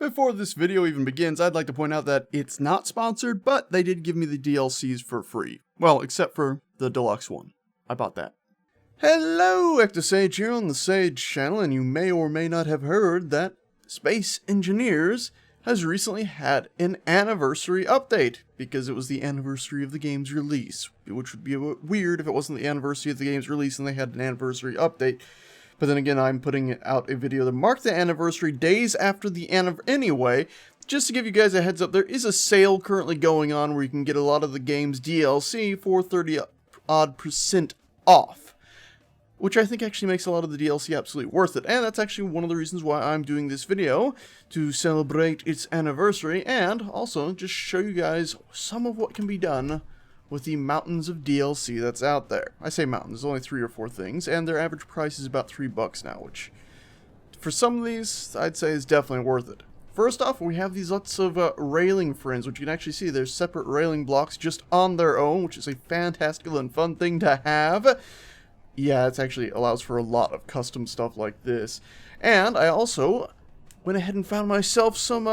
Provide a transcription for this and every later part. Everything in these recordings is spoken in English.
Before this video even begins, I'd like to point out that it's not sponsored, but they did give me the DLCs for free. Well, except for the deluxe one. I bought that. Hello, Ectosage here on the Sage channel, and you may or may not have heard that Space Engineers has recently had an anniversary update, because it was the anniversary of the game's release, which would be a bit weird if it wasn't the anniversary of the game's release and they had an anniversary update. But then again, I'm putting out a video to mark the anniversary days after the anniversary anyway. Just to give you guys a heads up, there is a sale currently going on where you can get a lot of the game's DLC for 30% off. Which I think actually makes a lot of the DLC absolutely worth it. And that's actually one of the reasons why I'm doing this video, to celebrate its anniversary and also just show you guys some of what can be done with the mountains of DLC that's out there. I say mountains, there's only 3 or 4 things, and their average price is about $3 now, which for some of these, I'd say is definitely worth it. First off, we have these lots of railing friends, which you can actually see there's separate railing blocks just on their own, which is a fantastical and fun thing to have. Yeah, it actually allows for a lot of custom stuff like this. And I also went ahead and found myself some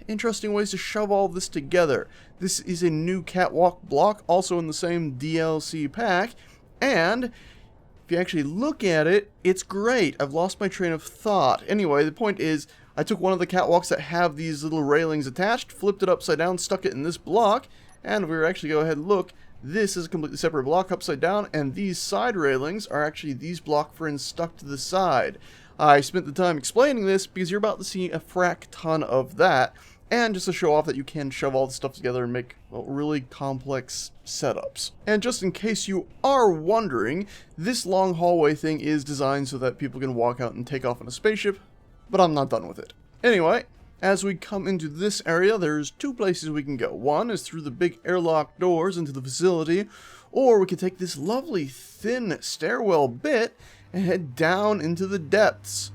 interesting ways to shove all this together. This is a new Catwalk Block, also in the same DLC pack, and if you actually look at it, it's great. I've lost my train of thought. Anyway, the point is, I took one of the catwalks that have these little railings attached, flipped it upside down, stuck it in this block, and if we were actually go ahead and look, this is a completely separate block upside down, and these side railings are actually these block friends stuck to the side. I spent the time explaining this because you're about to see a frack ton of that, and just to show off that you can shove all this stuff together and make, well, really complex setups. And just in case you are wondering, this long hallway thing is designed so that people can walk out and take off in a spaceship, but I'm not done with it. Anyway, as we come into this area, there's 2 places we can go. One is through the big airlock doors into the facility, or we can take this lovely thin stairwell bit and head down into the depths.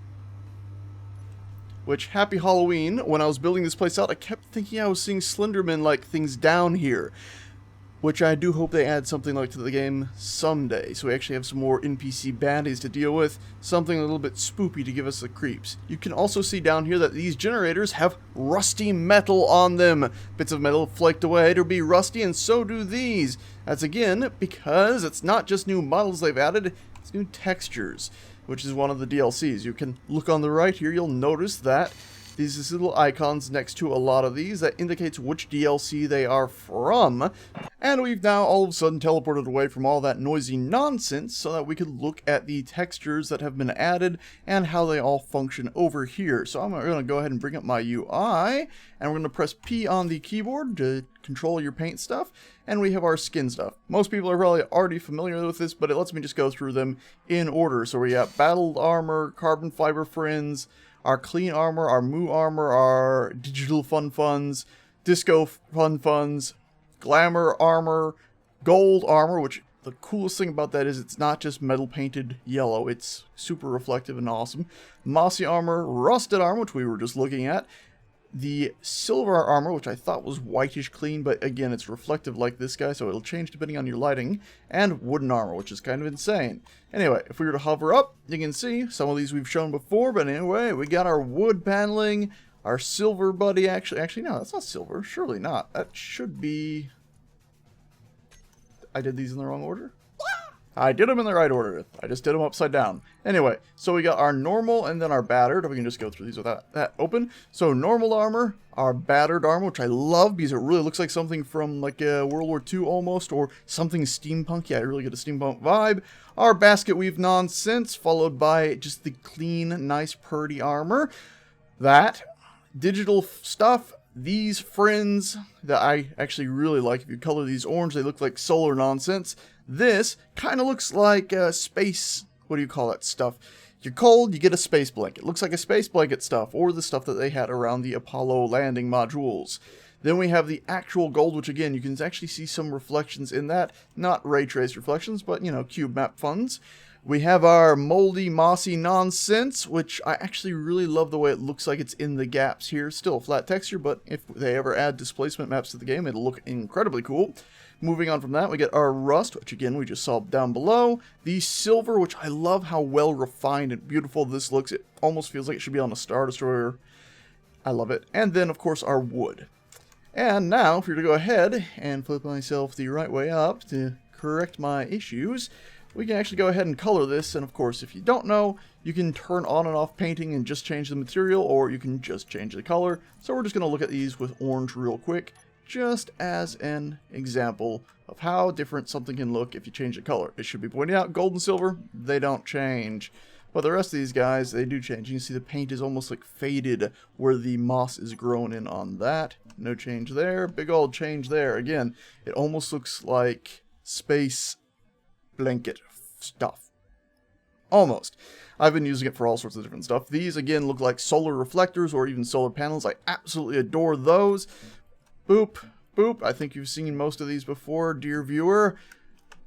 Which, happy Halloween, when I was building this place out, I kept thinking I was seeing Slenderman-like things down here. Which I do hope they add something like to the game someday, so we actually have some more NPC baddies to deal with, something a little bit spoopy to give us the creeps. You can also see down here that these generators have rusty metal on them. Bits of metal flaked away to be rusty, and so do these. That's again because it's not just new models they've added, it's new textures, which is one of the DLCs. You can look on the right here, you'll notice that these little icons next to a lot of these that indicates which DLC they are from. And we've now all of a sudden teleported away from all that noisy nonsense so that we could look at the textures that have been added and how they all function over here. So I'm going to go ahead and bring up my UI, and we're going to press P on the keyboard to control your paint stuff, and we have our skin stuff. Most people are probably already familiar with this, but it lets me just go through them in order. So we got battled armor, carbon fiber friends, our clean armor, our moo armor, our digital fun funds, disco fun funds, glamour armor, gold armor, which the coolest thing about that is it's not just metal painted yellow, it's super reflective and awesome. Mossy armor, rusted armor, which we were just looking at, the silver armor, which I thought was whitish clean, but again, it's reflective like this guy, so it'll change depending on your lighting, and wooden armor, which is kind of insane. Anyway, if we were to hover up, you can see some of these we've shown before, but anyway, we got our wood paneling, our silver buddy, actually, no, that's not silver, surely not. That should be... I did these in the wrong order? I did them in the right order. I just did them upside down. Anyway, so we got our normal and then our battered. We can just go through these without that open. So normal armor, our battered armor, which I love because it really looks like something from like World War II almost, or something steampunk. Yeah, I really get a steampunk vibe. Our basket weave nonsense, followed by just the clean, nice, purdy armor. That digital stuff. These friends that I actually really like. If you color these orange, they look like solar nonsense. This kind of looks like space, what do you call that stuff? You're cold, you get a space blanket. Looks like a space blanket stuff, or the stuff that they had around the Apollo landing modules. Then we have the actual gold, which again, you can actually see some reflections in that. Not ray trace reflections, but, you know, cube map funds. We have our moldy, mossy nonsense, which I actually really love the way it looks like it's in the gaps here. Still a flat texture, but if they ever add displacement maps to the game, it'll look incredibly cool. Moving on from that, we get our rust, which again, we just saw down below. The silver, which I love how well refined and beautiful this looks. It almost feels like it should be on a Star Destroyer. I love it. And then, of course, our wood. And now, if you're to go ahead and flip myself the right way up to correct my issues, we can actually go ahead and color this. And of course, if you don't know, you can turn on and off painting and just change the material, or you can just change the color. So we're just going to look at these with orange real quick, just as an example of how different something can look if you change the color. It should be pointed out, gold and silver, they don't change. But the rest of these guys, they do change. You can see the paint is almost like faded where the moss is grown in on that. No change there. Big old change there. Again, it almost looks like space blanket stuff. Almost. I've been using it for all sorts of different stuff. These, again, look like solar reflectors or even solar panels. I absolutely adore those. Boop. Boop. I think you've seen most of these before, dear viewer.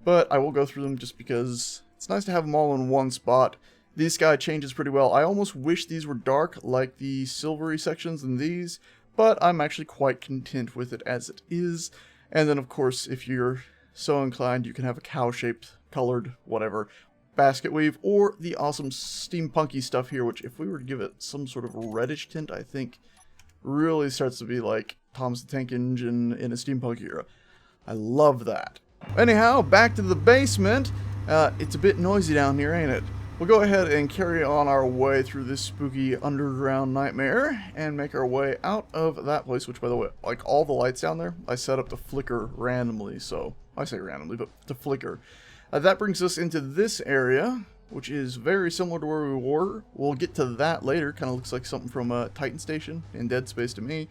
But I will go through them just because it's nice to have them all in one spot. This guy changes pretty well. I almost wish these were dark like the silvery sections in these, but I'm actually quite content with it as it is. And then, of course, if you're so inclined, you can have a cow-shaped, colored, whatever, basket weave, or the awesome steampunky stuff here, which if we were to give it some sort of reddish tint, I think really starts to be like Thomas the Tank Engine in a steampunk era. I love that. Anyhow, back to the basement. It's a bit noisy down here, ain't it? We'll go ahead and carry on our way through this spooky underground nightmare and make our way out of that place, which, by the way, like all the lights down there, I set up to flicker randomly, so I say randomly, but to flicker. That brings us into this area, which is very similar to where we were. We'll get to that later. Kind of looks like something from Titan Station in Dead Space to me.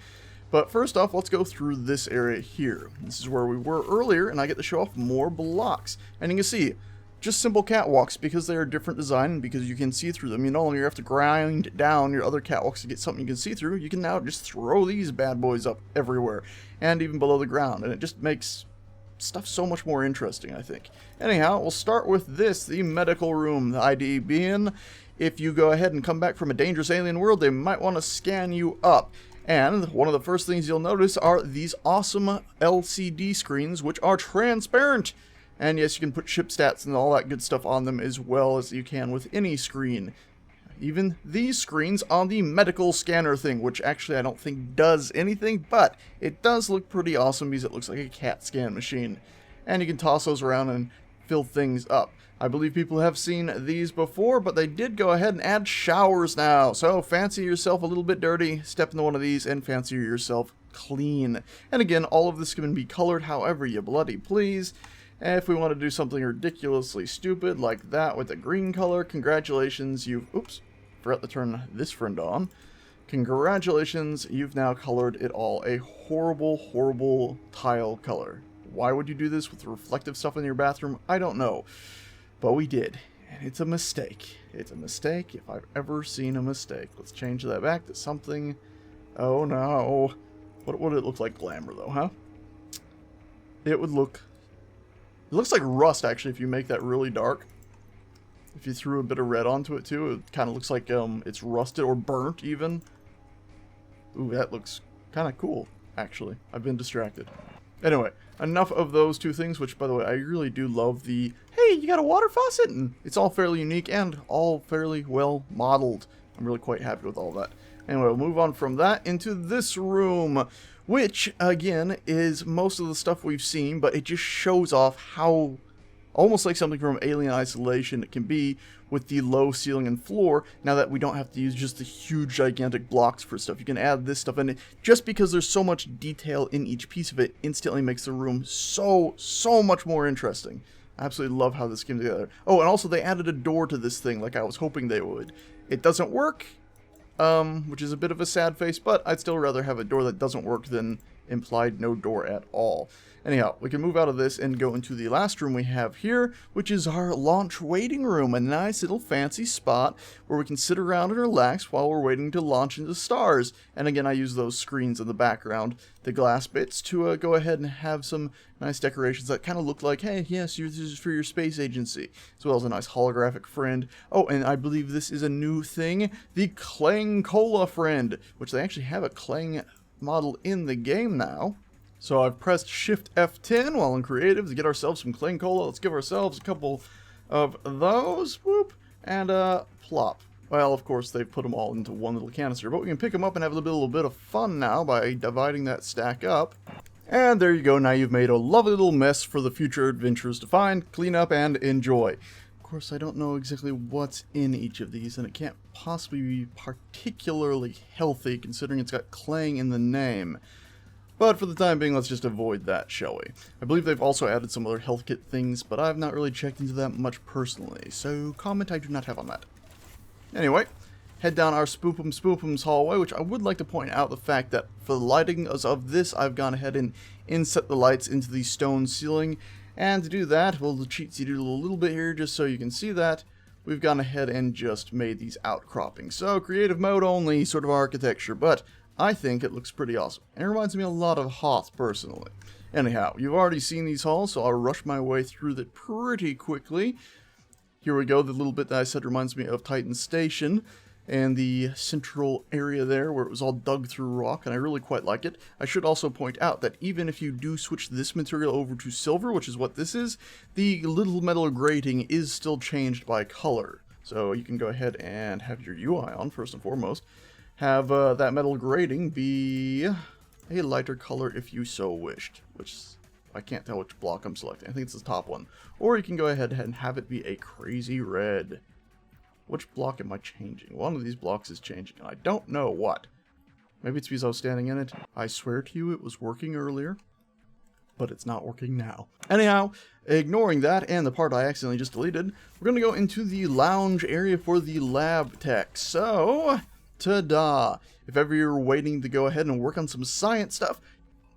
But first off, let's go through this area here. This is where we were earlier, and I get to show off more blocks. And you can see, just simple catwalks, because they are different design and because you can see through them. You no longer have to grind down your other catwalks to get something you can see through. You can now just throw these bad boys up everywhere, and even below the ground. And it just makes stuff so much more interesting, I think. Anyhow, we'll start with this, the medical room. The ID being, if you go ahead and come back from a dangerous alien world, they might want to scan you up. And one of the first things you'll notice are these awesome LCD screens, which are transparent. And yes, you can put ship stats and all that good stuff on them as well as you can with any screen. Even these screens on the medical scanner thing, which actually I don't think does anything, but it does look pretty awesome because it looks like a CAT scan machine. And you can toss those around and fill things up. I believe people have seen these before, but they did go ahead and add showers now. So fancy yourself a little bit dirty, step into one of these, and fancy yourself clean. And again, all of this can be colored however you bloody please. And if we want to do something ridiculously stupid like that with the green color, congratulations, oops, forgot to turn this friend on. Congratulations, you've now colored it all a horrible, horrible tile color. Why would you do this with reflective stuff in your bathroom? I don't know. But we did. And it's a mistake. It's a mistake if I've ever seen a mistake. Let's change that back to something. Oh no. What would it look like glamour though, huh? It would look... It looks like rust, actually, if you make that really dark. If you threw a bit of red onto it, too, it kind of looks like it's rusted or burnt, even. Ooh, that looks kind of cool, actually. I've been distracted. Anyway, enough of those two things, which, by the way, I really do love the, hey, you got a water faucet? And it's all fairly unique and all fairly well modeled. I'm really quite happy with all that. Anyway, we'll move on from that into this room, which, again, is most of the stuff we've seen, but it just shows off how, almost like something from Alien Isolation it can be with the low ceiling and floor, now that we don't have to use just the huge, gigantic blocks for stuff. You can add this stuff in it. Just because there's so much detail in each piece of it instantly makes the room so much more interesting. I absolutely love how this came together. Oh, and also they added a door to this thing like I was hoping they would. It doesn't work. Which is a bit of a sad face, but I'd still rather have a door that doesn't work than implied no door at all. Anyhow, we can move out of this and go into the last room we have here, which is our launch waiting room. A nice little fancy spot where we can sit around and relax while we're waiting to launch into stars. And again, I use those screens in the background, the glass bits, to go ahead and have some nice decorations that kind of look like, hey, yes, this is for your space agency, as well as a nice holographic friend. Oh, and I believe this is a new thing, the Clang Cola friend, which they actually have a Clang model in the game now. So I've pressed Shift F10 while in creative to get ourselves some Clang Cola. Let's give ourselves a couple of those. Whoop. And plop. Well, of course, they've put them all into one little canister, but we can pick them up and have a little bit of fun now by dividing that stack up. And there you go, now you've made a lovely little mess for the future adventurers to find, clean up, and enjoy. Of course, I don't know exactly what's in each of these, and it can't possibly be particularly healthy considering it's got clang in the name. But for the time being, let's just avoid that, shall we? I believe they've also added some other health kit things, but I've not really checked into that much personally, so comment I do not have on that. Anyway, head down our Spoopums hallway, which I would like to point out the fact that for the lighting of this, I've gone ahead and inset the lights into the stone ceiling. And to do that, we'll cheat seed it a little bit here just so you can see that. We've gone ahead and just made these outcroppings. So creative mode only sort of architecture, but I think it looks pretty awesome. And it reminds me a lot of Hoth, personally. Anyhow, you've already seen these halls, so I'll rush my way through that pretty quickly. Here we go, the little bit that I said reminds me of Titan Station. And the central area there where it was all dug through rock, and I really quite like it. I should also point out that even if you do switch this material over to silver, which is what this is, the little metal grating is still changed by color. So you can go ahead and have your UI on, first and foremost. Have that metal grating be a lighter color if you so wished, which I can't tell which block I'm selecting. I think it's the top one. Or you can go ahead and have it be a crazy red. Which block am I changing? One of these blocks is changing, and I don't know what. Maybe it's because I was standing in it. I swear to you it was working earlier, but it's not working now. Anyhow, ignoring that and the part I accidentally just deleted, we're going to go into the lounge area for the lab tech. So, ta-da! If ever you're waiting to go ahead and work on some science stuff,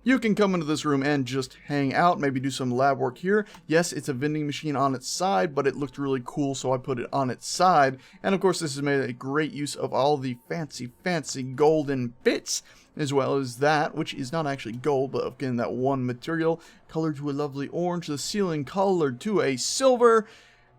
you can come into this room and just hang out, maybe do some lab work here. Yes, it's a vending machine on its side, but it looked really cool, so I put it on its side. And of course, this has made a great use of all the fancy golden bits, as well as that, which is not actually gold, but again, that one material, colored to a lovely orange, the ceiling colored to a silver.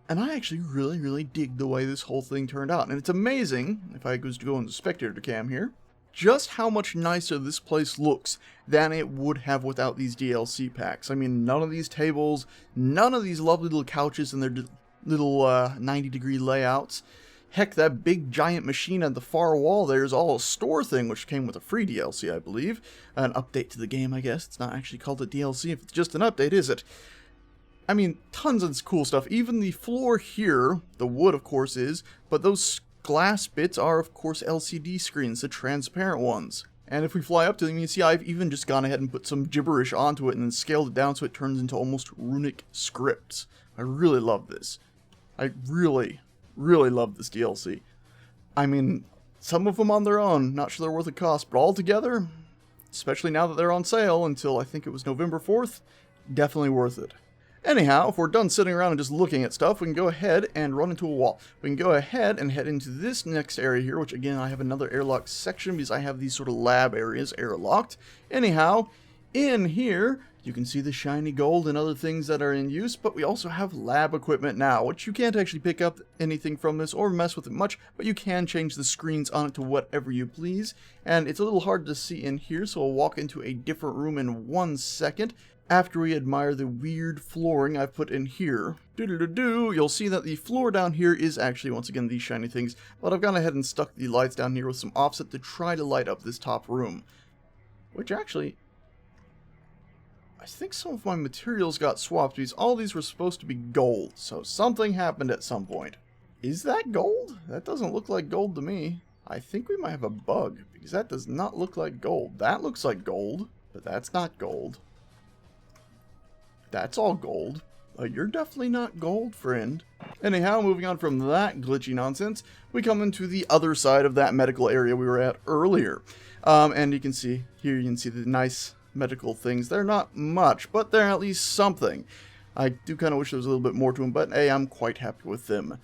And I actually really dig the way this whole thing turned out. And it's amazing, if I was to go into spectator cam here, just how much nicer this place looks than it would have without these DLC packs. I mean, none of these tables, none of these lovely little couches and their little 90-degree layouts. Heck, that big giant machine at the far wall there is all a store thing, which came with a free DLC, I believe. An update to the game, I guess. It's not actually called a DLC if it's just an update, is it? I mean, tons of cool stuff. Even the floor here, the wood, of course, is, but those glass bits are, of course, LCD screens, the transparent ones. And if we fly up to them, you can see I've even just gone ahead and put some gibberish onto it and then scaled it down so it turns into almost runic scripts. I really love this. I really love this DLC. I mean, some of them on their own, not sure they're worth the cost, but all together, especially now that they're on sale until I think it was November 4th, definitely worth it. Anyhow, if we're done sitting around and just looking at stuff, we can go ahead and run into a wall. We can go ahead and head into this next area here, which again, I have another airlock section because I have these sort of lab areas airlocked. Anyhow, in here, you can see the shiny gold and other things that are in use, but we also have lab equipment now, which you can't actually pick up anything from this or mess with it much, but you can change the screens on it to whatever you please. And it's a little hard to see in here, so we'll walk into a different room in 1 second. After we admire the weird flooring I've put in here, you'll see that the floor down here is actually, once again, these shiny things, but I've gone ahead and stuck the lights down here with some offset to try to light up this top room. Which actually, I think some of my materials got swapped because all these were supposed to be gold, so something happened at some point. Is that gold? That doesn't look like gold to me. I think we might have a bug, because that does not look like gold. That looks like gold, but that's not gold. That's all gold. You're definitely not gold, friend. Anyhow, moving on from that glitchy nonsense, we come into the other side of that medical area we were at earlier. And you can see, here you can see the nice medical things. They're not much, but they're at least something. I do kind of wish there was a little bit more to them, but hey, I'm quite happy with them.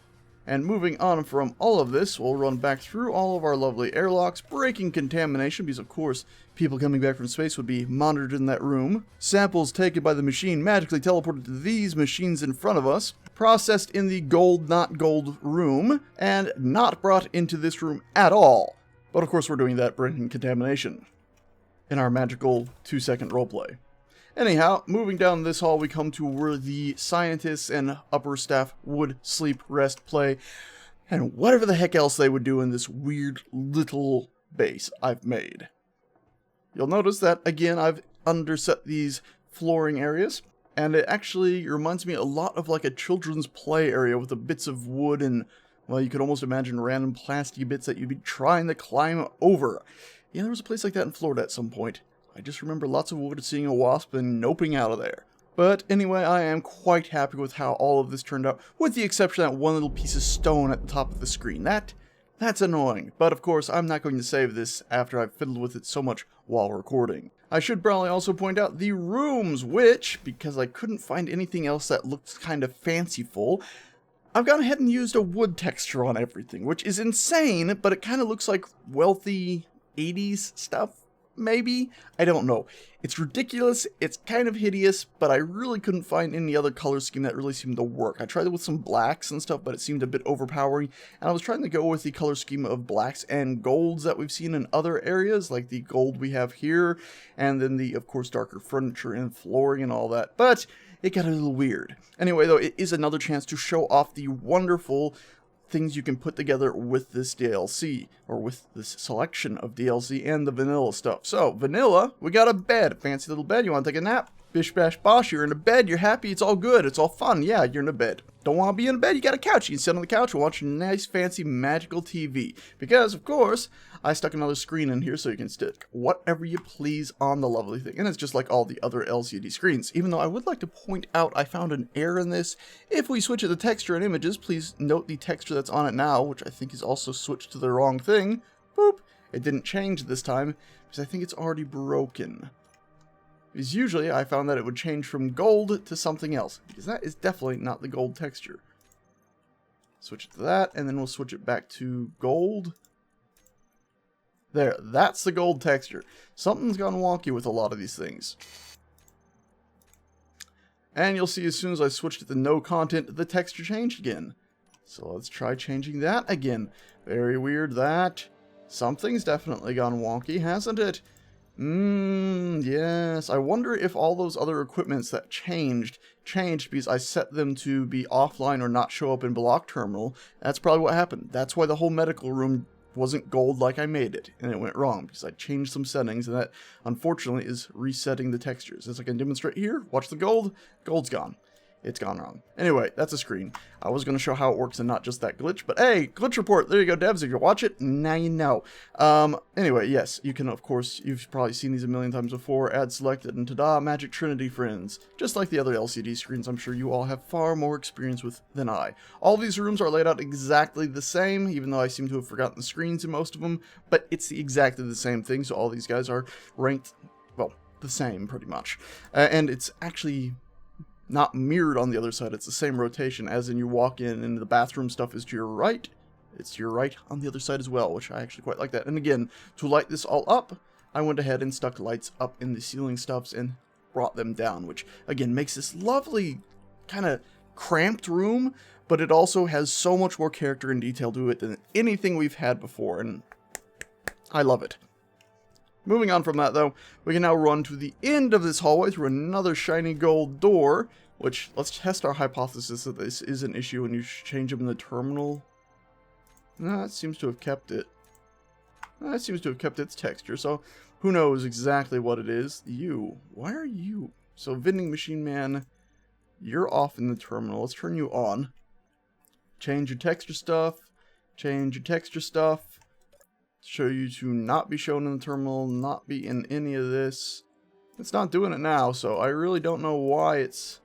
And moving on from all of this, we'll run back through all of our lovely airlocks, breaking contamination, because of course, people coming back from space would be monitored in that room. Samples taken by the machine magically teleported to these machines in front of us, processed in the gold not gold room, and not brought into this room at all. But of course we're doing that, breaking contamination, in our magical 2-second roleplay. Anyhow, moving down this hall, we come to where the scientists and upper staff would sleep, rest, play, and whatever the heck else they would do in this weird little base I've made. You'll notice that, again, I've underset these flooring areas, and it actually reminds me a lot of like a children's play area with the bits of wood and, well, you could almost imagine random plastic bits that you'd be trying to climb over. Yeah, there was a place like that in Florida at some point. I just remember lots of wood, seeing a wasp, and noping out of there. But anyway, I am quite happy with how all of this turned out, with the exception of that one little piece of stone at the top of the screen. That's annoying, but of course I'm not going to save this after I've fiddled with it so much while recording. I should probably also point out the rooms, which, because I couldn't find anything else that looked kind of fanciful, I've gone ahead and used a wood texture on everything, which is insane, but it kind of looks like wealthy 80s stuff, maybe? I don't know. It's ridiculous, it's kind of hideous, but I really couldn't find any other color scheme that really seemed to work. I tried it with some blacks and stuff, but it seemed a bit overpowering, and I was trying to go with the color scheme of blacks and golds that we've seen in other areas, like the gold we have here, and then the, of course, darker furniture and flooring and all that, but it got a little weird. Anyway, though, it is another chance to show off the wonderful things you can put together with this DLC, or with this selection of DLC and the vanilla stuff. So, vanilla, we got a bed, a fancy little bed. You want to take a nap? Bish bash bosh, you're in a bed, you're happy, it's all good, it's all fun. Yeah, you're in a bed. Don't want to be in a bed, you got a couch. You can sit on the couch and watch a nice, fancy, magical TV. Because, of course, I stuck another screen in here so you can stick whatever you please on the lovely thing. And it's just like all the other LCD screens. Even though I would like to point out I found an error in this. If we switch it to texture and images, please note the texture that's on it now, which I think is also switched to the wrong thing. Boop. It didn't change this time, because I think it's already broken. Because usually I found that it would change from gold to something else, because that is definitely not the gold texture. Switch it to that, and then we'll switch it back to gold. There, that's the gold texture. Something's gone wonky with a lot of these things. And you'll see as soon as I switched it to no content, the texture changed again. So let's try changing that again. Very weird that. Something's definitely gone wonky, hasn't it? Yes. I wonder if all those other equipments that changed because I set them to be offline or not show up in block terminal. That's probably what happened. That's why the whole medical room wasn't gold like I made it, and it went wrong because I changed some settings, and that unfortunately is resetting the textures. As I can demonstrate here, watch the gold. Gold's gone. It's gone wrong. Anyway, that's a screen. I was going to show how it works and not just that glitch, but hey, glitch report. There you go, devs. If you watch it, now you know. Anyway, yes, you can, of course, you've probably seen these a million times before. Add selected, and ta-da, Magic Trinity friends. Just like the other LCD screens, I'm sure you all have far more experience with than I. All these rooms are laid out exactly the same, even though I seem to have forgotten the screens in most of them, but it's exactly the same thing, so all these guys are ranked, well, the same, pretty much. And it's actually not mirrored on the other side. It's the same rotation, as in you walk in and the bathroom stuff is to your right. It's to your right on the other side as well, which I actually quite like that. And again, to light this all up, I went ahead and stuck lights up in the ceiling stuffs and brought them down, which again makes this lovely kind of cramped room, but it also has so much more character and detail to it than anything we've had before, and I love it. Moving on from that, though, we can now run to the end of this hallway through another shiny gold door, which, let's test our hypothesis that this is an issue when you change them in the terminal. No, it seems to have kept it. It seems to have kept its texture, so who knows exactly what it is. You. Why are you? So, vending machine man, you're off in the terminal. Let's turn you on. Change your texture stuff. Change your texture stuff. Show you to not be shown in the terminal, not be in any of this. It's not doing it now, so I really don't know why it's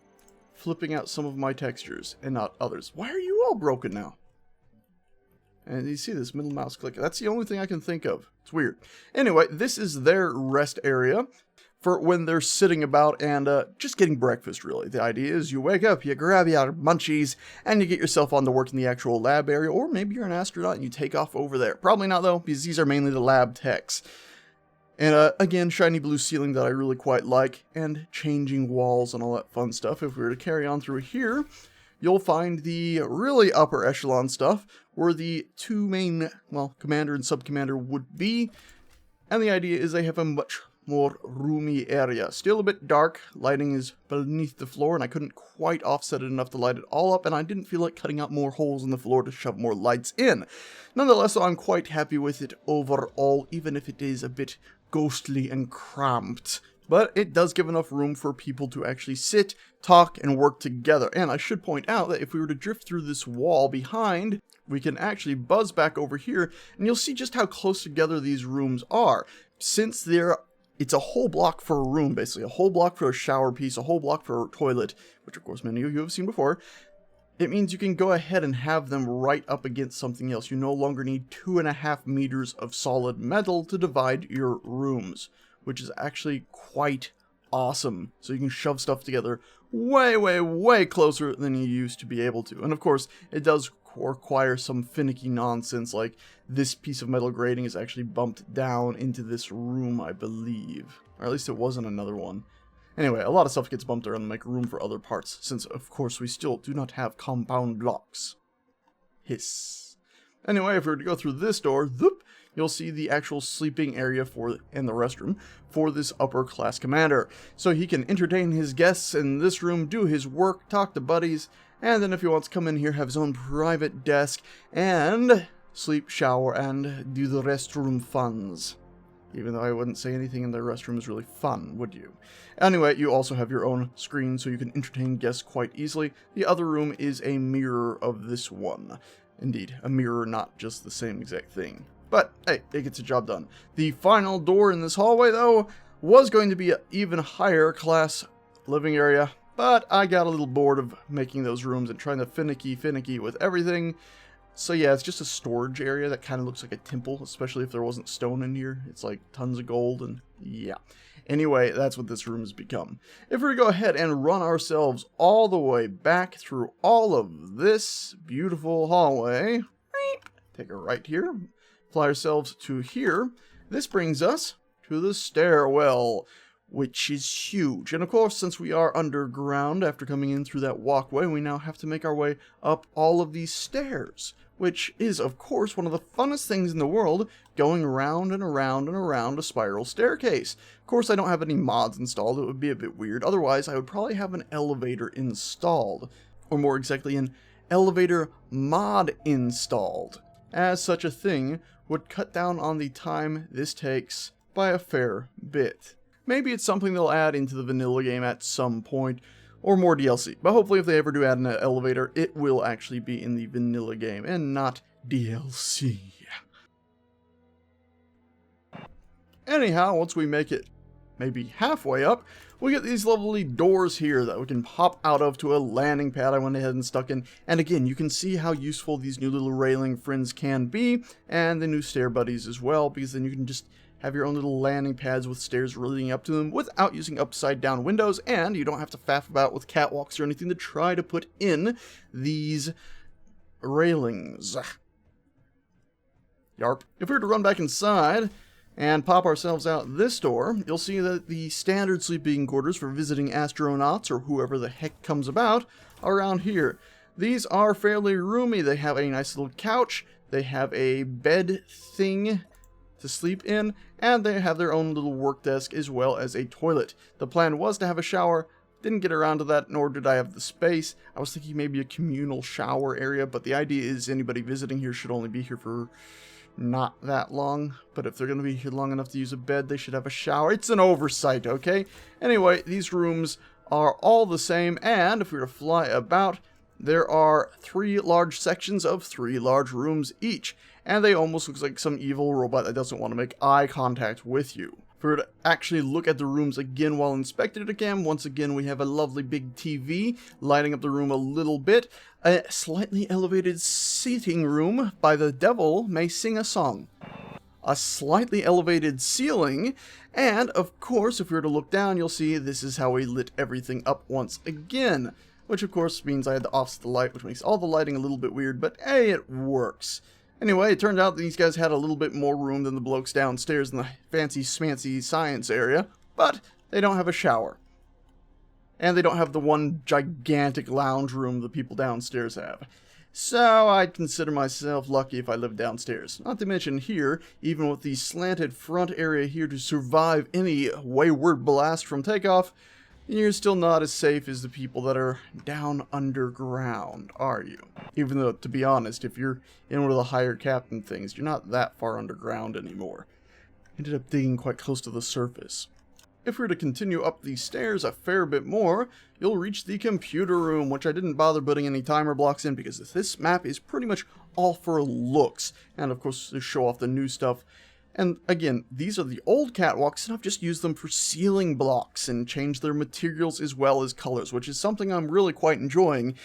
flipping out some of my textures and not others. Why are you all broken now? And you see this middle mouse click. That's the only thing I can think of. It's weird. Anyway, this is their rest area for when they're sitting about and just getting breakfast, really. The idea is you wake up, you grab your munchies, and you get yourself on to work in the actual lab area, or maybe you're an astronaut and you take off over there. Probably not, though, because these are mainly the lab techs. And again, shiny blue ceiling that I really quite like, and changing walls and all that fun stuff. If we were to carry on through here, you'll find the really upper echelon stuff, where the two main, well, commander and sub-commander would be. And the idea is they have a much more roomy area. Still a bit dark. Lighting is beneath the floor, and I couldn't quite offset it enough to light it all up, and I didn't feel like cutting out more holes in the floor to shove more lights in. Nonetheless, I'm quite happy with it overall, even if it is a bit ghostly and cramped. But it does give enough room for people to actually sit, talk, and work together. And I should point out that if we were to drift through this wall behind, we can actually buzz back over here, and you'll see just how close together these rooms are. Since it's a whole block for a room, basically. A whole block for a shower piece, a whole block for a toilet, which of course many of you have seen before. It means you can go ahead and have them right up against something else. You no longer need 2.5 meters of solid metal to divide your rooms, which is actually quite awesome. So you can shove stuff together way, way, way closer than you used to be able to. And of course, it does require some finicky nonsense, like this piece of metal grating is actually bumped down into this room, I believe. Or at least it wasn't another one. Anyway, a lot of stuff gets bumped around to make room for other parts, since of course we still do not have compound blocks. Hiss. Anyway, if we were to go through this door, you'll see the actual sleeping area and the restroom for this upper class commander. So he can entertain his guests in this room, do his work, talk to buddies, and then if he wants to come in here, have his own private desk, and sleep, shower, and do the restroom funs. Even though I wouldn't say anything in the restroom is really fun, would you? Anyway, you also have your own screen, so you can entertain guests quite easily. The other room is a mirror of this one. Indeed, a mirror, not just the same exact thing. But, hey, it gets the job done. The final door in this hallway, though, was going to be an even higher class living area, but I got a little bored of making those rooms and trying to finicky with everything. So yeah, it's just a storage area that kind of looks like a temple, especially if there wasn't stone in here. It's like tons of gold, and yeah. Anyway, that's what this room has become. If we go ahead and run ourselves all the way back through all of this beautiful hallway, take a right here, fly ourselves to here, this brings us to the stairwell, which is huge. And of course, since we are underground after coming in through that walkway, we now have to make our way up all of these stairs, which is, of course, one of the funnest things in the world, going around and around and around a spiral staircase. Of course, I don't have any mods installed. It would be a bit weird. Otherwise, I would probably have an elevator installed, or more exactly, an elevator mod installed, as such a thing would cut down on the time this takes by a fair bit. Maybe it's something they'll add into the vanilla game at some point, or more DLC. But hopefully if they ever do add an elevator, it will actually be in the vanilla game, and not DLC. Anyhow, once we make it maybe halfway up, we get these lovely doors here that we can pop out of to a landing pad I went ahead and stuck in. And again, you can see how useful these new little railing friends can be, and the new stair buddies as well, because then you can just have your own little landing pads with stairs leading up to them without using upside down windows, and you don't have to faff about with catwalks or anything to try to put in these railings. Yarp. If we were to run back inside and pop ourselves out this door, you'll see that the standard sleeping quarters for visiting astronauts or whoever the heck comes about are around here. These are fairly roomy. They have a nice little couch, they have a bed thing to sleep in, and they have their own little work desk as well as a toilet. The plan was to have a shower, didn't get around to that, nor did I have the space. I was thinking maybe a communal shower area, but the idea is anybody visiting here should only be here for not that long. But if they're going to be here long enough to use a bed, they should have a shower. It's an oversight, okay? Anyway, these rooms are all the same, and if we were to fly about, there are 3 large sections of 3 large rooms each. And they almost look like some evil robot that doesn't want to make eye contact with you. If we were to actually look at the rooms again while inspecting it again, once again we have a lovely big TV lighting up the room a little bit. A slightly elevated seating room by the devil may sing a song. A slightly elevated ceiling, and of course if we were to look down you'll see this is how we lit everything up once again. Which of course means I had to offset the light, which makes all the lighting a little bit weird, but hey, it works. Anyway, it turned out these guys had a little bit more room than the blokes downstairs in the fancy smancy science area, but they don't have a shower. And they don't have the one gigantic lounge room the people downstairs have. So I'd consider myself lucky if I lived downstairs. Not to mention here, even with the slanted front area here to survive any wayward blast from takeoff, you're still not as safe as the people that are down underground, are you? Even though, to be honest, if you're in one of the higher captain things, you're not that far underground anymore. Ended up digging quite close to the surface. If we were to continue up these stairs a fair bit more, you'll reach the computer room, which I didn't bother putting any timer blocks in because this map is pretty much all for looks. And of course, to show off the new stuff. And again, these are the old catwalks, and I've just used them for ceiling blocks and changed their materials as well as colors, which is something I'm really quite enjoying.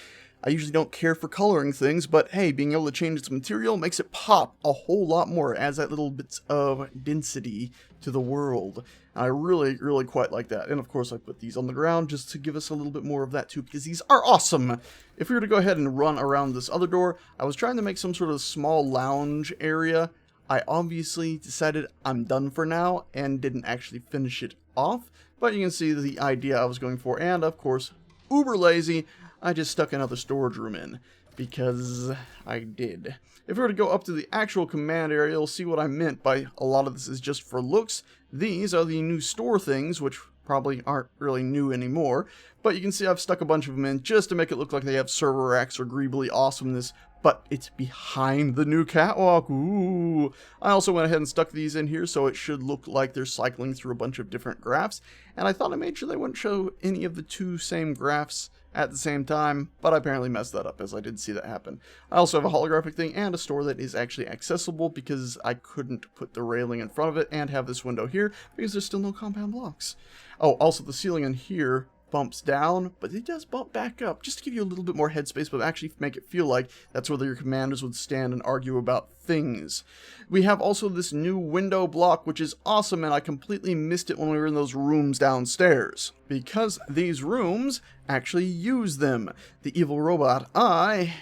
I usually don't care for coloring things, but hey, being able to change its material makes it pop a whole lot more. It adds that little bits of density to the world. I really, really quite like that. And of course, I put these on the ground just to give us a little bit more of that too, because these are awesome. If we were to go ahead and run around this other door, I was trying to make some sort of small lounge area. I obviously decided I'm done for now and didn't actually finish it off, but you can see the idea I was going for, and of course, uber lazy, I just stuck another storage room in, because I did. If we were to go up to the actual command area, you'll see what I meant by a lot of this is just for looks. These are the new store things, which probably aren't really new anymore, but you can see I've stuck a bunch of them in just to make it look like they have server racks or greebly awesomeness, but it's behind the new catwalk. Ooh. I also went ahead and stuck these in here so it should look like they're cycling through a bunch of different graphs, and I thought I made sure they wouldn't show any of the two same graphs at the same time, but I apparently messed that up as I did see that happen. I also have a holographic thing and a store that is actually accessible because I couldn't put the railing in front of it and have this window here because there's still no compound blocks. Oh, also the ceiling in here bumps down, but it does bump back up just to give you a little bit more headspace, but actually make it feel like that's where your commanders would stand and argue about things. We have also this new window block, which is awesome, and I completely missed it when we were in those rooms downstairs, because these rooms actually use them. The evil robot eye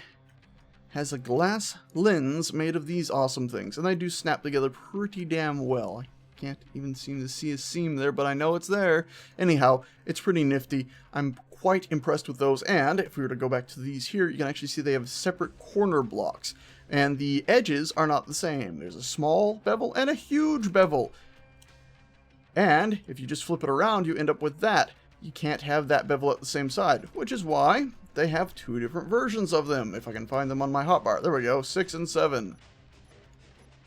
has a glass lens made of these awesome things, and they do snap together pretty damn well. Can't even seem to see a seam there, but I know it's there. Anyhow, it's pretty nifty. I'm quite impressed with those, and if we were to go back to these here, you can actually see they have separate corner blocks, and the edges are not the same. There's a small bevel and a huge bevel, and if you just flip it around, you end up with that. You can't have that bevel at the same side, which is why they have two different versions of them. If I can find them on my hotbar. There we go, 6 and 7.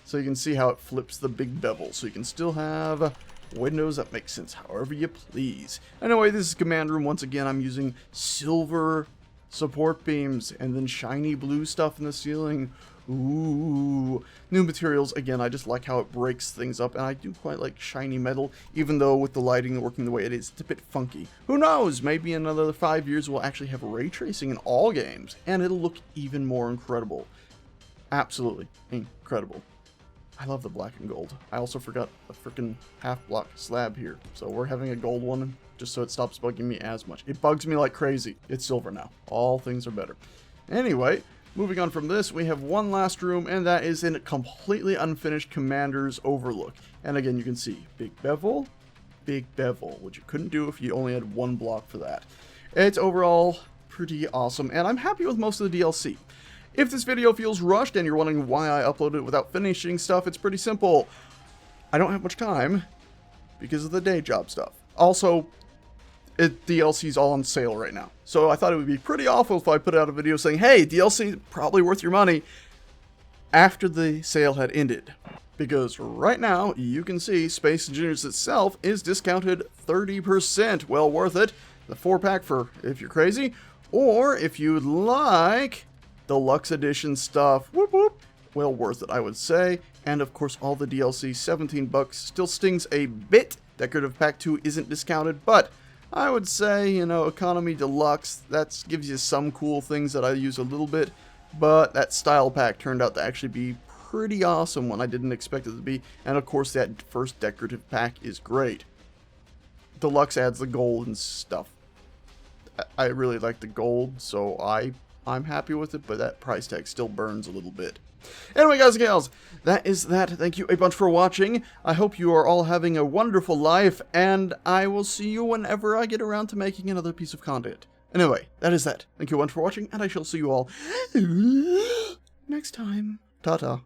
So you can see how it flips the big bevel. So you can still have windows that make sense however you please. Anyway, this is command room. Once again, I'm using silver support beams and then shiny blue stuff in the ceiling. Ooh. New materials. Again, I just like how it breaks things up. And I do quite like shiny metal, even though with the lighting working the way it is, it's a bit funky. Who knows? Maybe in another 5 years we'll actually have ray tracing in all games. And it'll look even more incredible. Absolutely incredible. I love the black and gold. I also forgot a freaking half block slab here. So we're having a gold one just so it stops bugging me as much. It bugs me like crazy. It's silver now. All things are better. Anyway, moving on from this, we have one last room, and that is in a completely unfinished commander's overlook. And again, you can see big bevel, which you couldn't do if you only had one block for that. It's overall pretty awesome, and I'm happy with most of the DLC. If this video feels rushed and you're wondering why I uploaded it without finishing stuff, it's pretty simple. I don't have much time because of the day job stuff. Also, DLC's all on sale right now. So I thought it would be pretty awful if I put out a video saying, hey, DLC probably worth your money after the sale had ended. Because right now, you can see Space Engineers itself is discounted 30%. Well worth it. The 4-pack for if you're crazy. Or if you'd like deluxe edition stuff, whoop whoop, well worth it, I would say. And of course, all the DLC, 17 bucks, still stings a bit. Decorative Pack 2 isn't discounted, but I would say, you know, Economy Deluxe, that gives you some cool things that I use a little bit, but that Style Pack turned out to actually be pretty awesome when I didn't expect it to be. And of course, that first Decorative Pack is great. Deluxe adds the gold and stuff. I really like the gold, so I'm happy with it, but that price tag still burns a little bit. Anyway, guys and gals, that is that. Thank you a bunch for watching. I hope you are all having a wonderful life, and I will see you whenever I get around to making another piece of content. Anyway, that is that. Thank you once for watching, and I shall see you all next time. Ta-ta.